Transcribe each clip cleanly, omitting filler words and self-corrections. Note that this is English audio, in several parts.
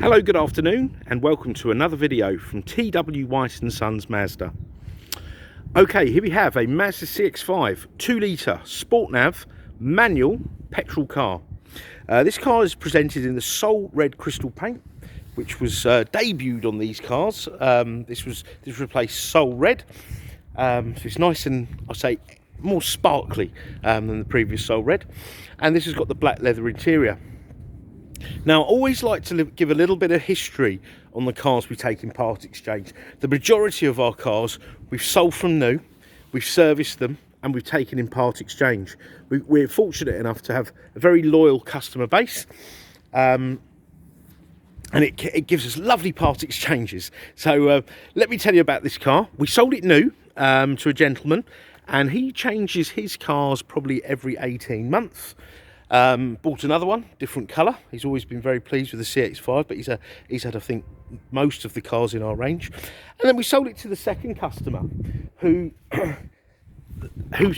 Hello, good afternoon, and welcome to another video from TW White & Sons Mazda. Okay, here we have a Mazda CX-5 2-litre Sport Nav manual petrol car. This car is presented in the Soul Red Crystal paint, which was debuted on these cars. This replaced Soul Red, so it's nice and, I'll say, more sparkly than the previous Soul Red. And this has got the black leather interior. Now, I always like to give a little bit of history on the cars we take in part exchange. The majority of our cars we've sold from new, we've serviced them, and we've taken in part exchange. We're fortunate enough to have a very loyal customer base, and it gives us lovely part exchanges. So let me tell you about this car. We sold it new to a gentleman, and he changes his cars probably every 18 months. Bought another one, different colour. He's always been very pleased with the CX-5, but he's had, I think, most of the cars in our range. And then we sold it to the second customer who's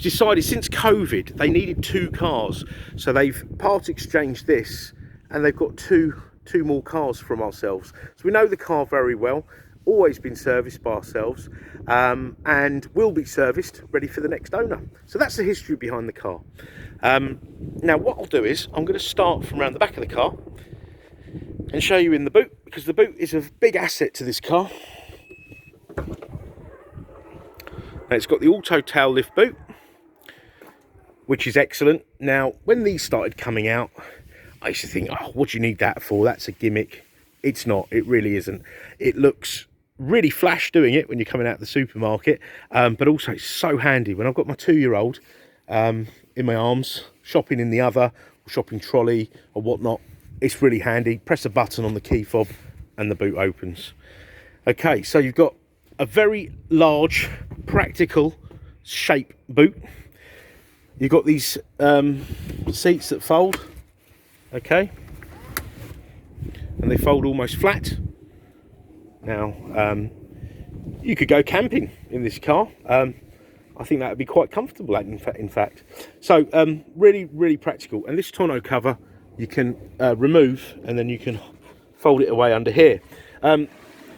decided since COVID they needed 2 cars, so they've part exchanged this, and they've got two more cars from ourselves. So we know the car very well, always been serviced by ourselves, and will be serviced, ready for the next owner. So that's the history behind the car. Now what I'll do is I'm going to start from around the back of the car and show you in the boot, because the boot is a big asset to this car. Now, it's got the auto tail lift boot, which is excellent. Now, when these started coming out, I used to think, oh, what do you need that for? That's a gimmick. It's not. It really isn't. It looks really flash doing it when you're coming out of the supermarket, but also it's so handy when I've got my 2-year-old in my arms, shopping in the other, or shopping trolley or whatnot. It's really handy. Press a button on the key fob and the boot opens. Okay, so you've got a very large, practical shape boot. You've got these seats that fold, okay, and they fold almost flat. Now, you could go camping in this car. I think that would be quite comfortable, in fact. So, really, really practical. And this tonneau cover you can remove, and then you can fold it away under here.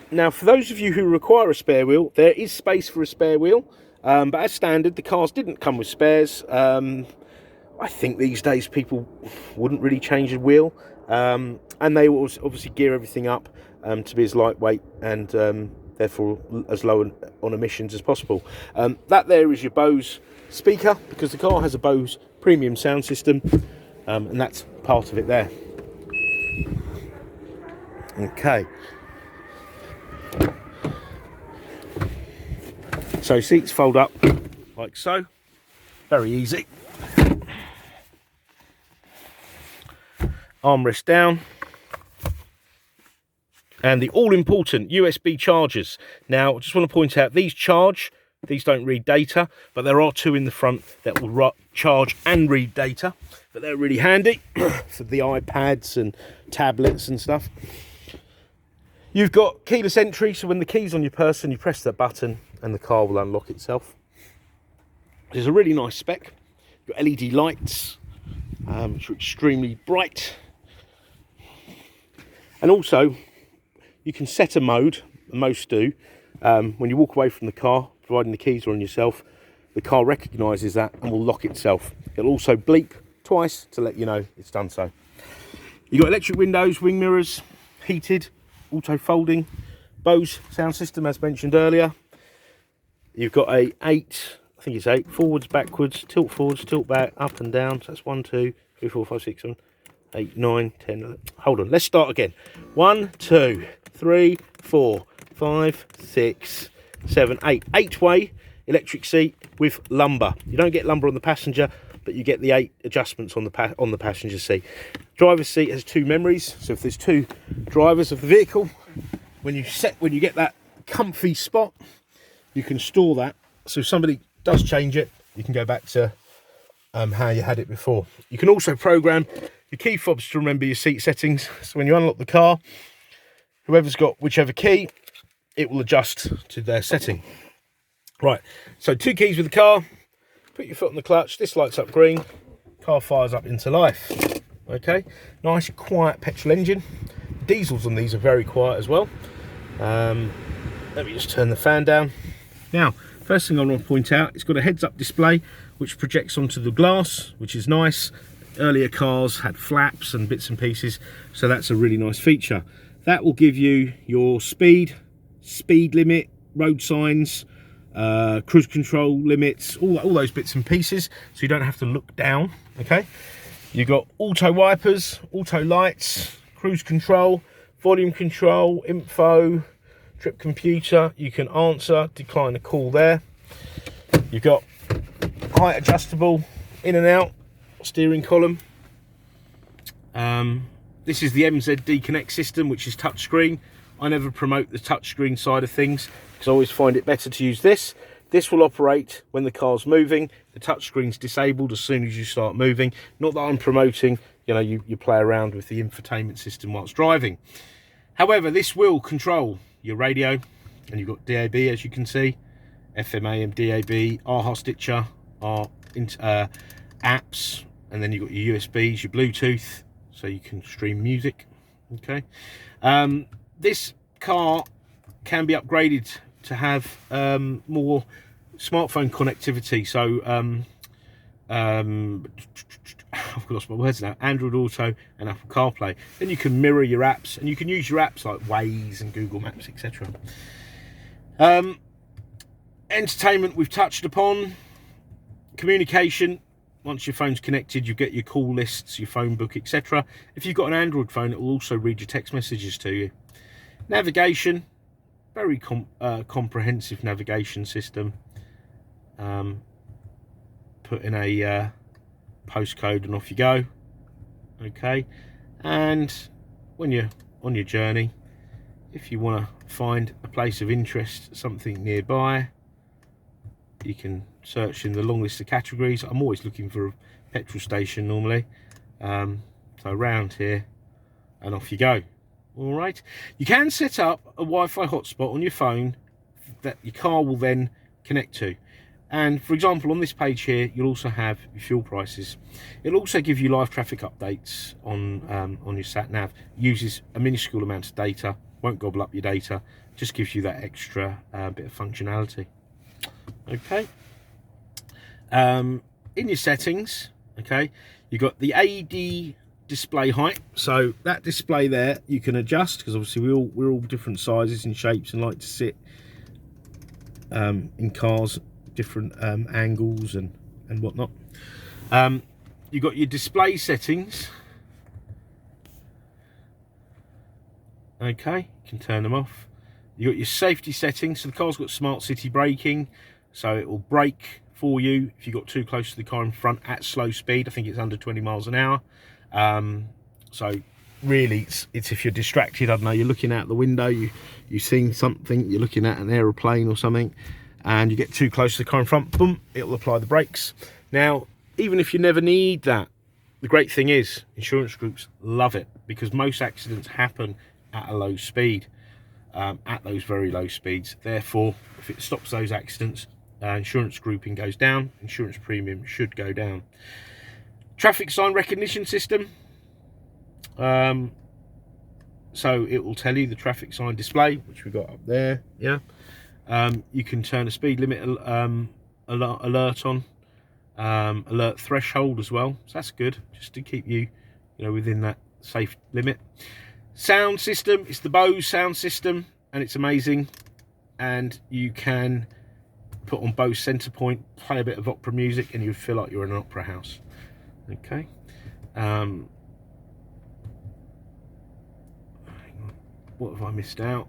Now, for those of you who require a spare wheel, there is space for a spare wheel. But as standard, the cars didn't come with spares. I think these days people wouldn't really change a wheel. And they will obviously gear everything up to be as lightweight and therefore as low on emissions as possible. That there is your Bose speaker, because the car has a Bose premium sound system, and that's part of it there. Okay. So seats fold up like so, very easy. Armrest down, and the all-important USB chargers. Now, I just want to point out, these don't read data, but there are 2 in the front that will charge and read data, but they're really handy for the iPads and tablets and stuff. You've got keyless entry, so when the key's on your person, you press that button and the car will unlock itself. There's a really nice spec. You've got LED lights, which are extremely bright. And also, you can set a mode, most do. When you walk away from the car, providing the keys are on yourself, the car recognises that and will lock itself. It'll also bleep twice to let you know it's done so. You've got electric windows, wing mirrors, heated, auto folding, Bose sound system as mentioned earlier. You've got a 8, I think it's 8, forwards, backwards, tilt forwards, tilt back, up and down. So that's 1, 2, 3, 4, 5, 6, 7, 8, 9, 10, 11. Hold on, let's start again. 1, 2, 3, 4, 5, 6, 7, 8. 8-way electric seat with lumbar. You don't get lumbar on the passenger, but you get the 8 adjustments on the passenger seat. Driver's seat has 2 memories, so if there's 2 drivers of the vehicle, when you get that comfy spot, you can store that. So if somebody does change it, you can go back to how you had it before. You can also program your key fobs to remember your seat settings. So when you unlock the car, whoever's got whichever key, it will adjust to their setting. Right, so 2 keys with the car. Put your foot on the clutch. This lights up green. Car fires up into life. Okay, nice quiet petrol engine. diesels on these are very quiet as well. Let me just turn the fan down. Now, first thing I want to point out, it's got a heads-up display which projects onto the glass, which is nice. Earlier cars had flaps and bits and pieces, so that's a really nice feature. That will give you your speed limit, road signs, cruise control limits, all those bits and pieces, so you don't have to look down. Okay, you've got auto wipers, auto lights, cruise control, volume control, info, trip computer. You can answer, decline a call there. You've got height adjustable in and out steering column. This is the MZD Connect system, which is touchscreen. I never promote the touchscreen side of things because I always find it better to use this. This will operate when the car's moving. The touchscreen's disabled as soon as you start moving. Not that I'm promoting, you know, you play around with the infotainment system whilst driving. However, this will control your radio, and you've got DAB, as you can see, FM, AM, DAB, AHA Stitcher, apps, and then you've got your USBs, your Bluetooth, so you can stream music. Okay, this car can be upgraded to have more smartphone connectivity. So I've lost my words now. Android Auto and Apple CarPlay. Then you can mirror your apps, and you can use your apps like Waze and Google Maps, etc. Entertainment we've touched upon. Communication. Once your phone's connected, you get your call lists, your phone book, etc. If you've ut an Android phone, it will also read your text messages to you. Navigation, very comprehensive navigation system. Put in a postcode and off you go. Okay, and when you're on your journey, if you want to find a place of interest, something nearby, you can search in the long list of categories. I'm always looking for a petrol station normally, so around here and off you go. All right, you can set up a Wi-Fi hotspot on your phone that your car will then connect to. And for example, on this page here, you'll also have your fuel prices. It'll also give you live traffic updates on your sat nav. Uses a minuscule amount of data, won't gobble up your data, just gives you that extra bit of functionality. Okay. In your settings, okay, you've got the AD display height. So that display there you can adjust, because obviously we're all different sizes and shapes and like to sit in cars different angles and whatnot. You've got your display settings. Okay, you can turn them off. You've got your safety settings. So the car's got smart city braking, so it will brake for you if you got too close to the car in front at slow speed. I think it's under 20 miles an hour. So really it's if you're distracted, I don't know, you're looking out the window, you've seen something, you're looking at an aeroplane or something, and you get too close to the car in front, boom, it'll apply the brakes. Now, even if you never need that, the great thing is insurance groups love it, because most accidents happen at a low speed, at those very low speeds. Therefore, if it stops those accidents, insurance grouping goes down, insurance premium should go down. Traffic sign recognition system. So it will tell you the traffic sign display, which we got up there. Yeah. You can turn a speed limit alert on, alert threshold as well. So that's good, just to keep you, within that safe limit. Sound system, it's the Bose Sound System, and it's amazing. And you can put on Bose center point, play a bit of opera music, and you feel like you're in an opera house. Okay. What have I missed out?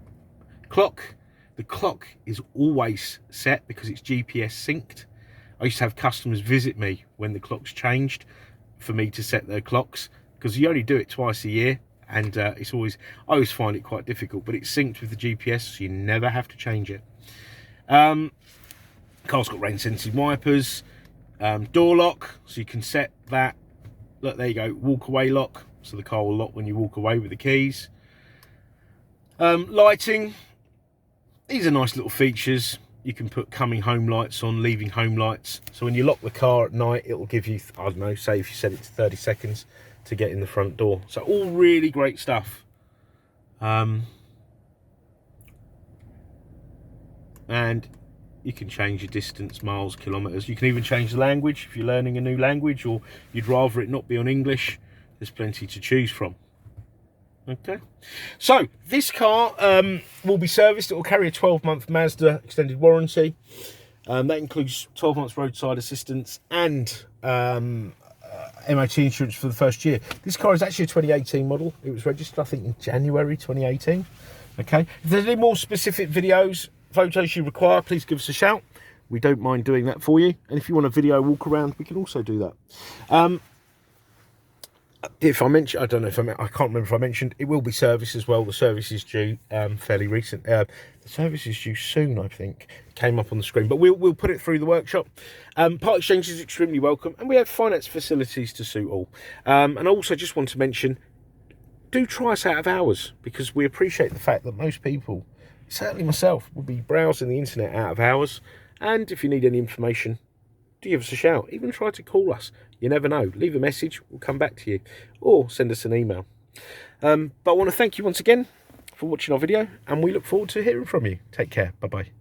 Clock. The clock is always set because it's GPS synced. I used to have customers visit me when the clock's changed for me to set their clocks, because you only do it twice a year, and I always find it quite difficult, but it's synced with the GPS, so you never have to change it. Car's got rain sensing wipers, door lock, so you can set that. Look, there you go, walk away lock, so the car will lock when you walk away with the keys. Lighting, these are nice little features. You can put coming home lights on, leaving home lights, so when you lock the car at night, it will give you, I don't know, say if you set it to 30 seconds to get in the front door. So all really great stuff. And you can change your distance, miles, kilometers. You can even change the language if you're learning a new language, or you'd rather it not be on English. There's plenty to choose from. Okay, so this car will be serviced. It will carry a 12-month Mazda extended warranty. That includes 12 months roadside assistance and MOT insurance for the first year. This car is actually a 2018 model. It was registered, I think, in January 2018. Okay, if there's any more specific videos, photos you require, please give us a shout. We don't mind doing that for you. And if you want a video walk around, we can also do that. If I mentioned, I don't know if I can't remember if I mentioned, it will be serviced as well. The service is due fairly recent. The service is due soon, I think. It came up on the screen, but we'll put it through the workshop. Part exchange is extremely welcome, and we have finance facilities to suit all. And I also just want to mention, do try us out of hours, because we appreciate the fact that most people, certainly myself, will be browsing the internet out of hours. And if you need any information, do give us a shout. Even try to call us. You never know. Leave a message, we'll come back to you, or send us an email. But I want to thank you once again for watching our video, and we look forward to hearing from you. Take care. Bye-bye.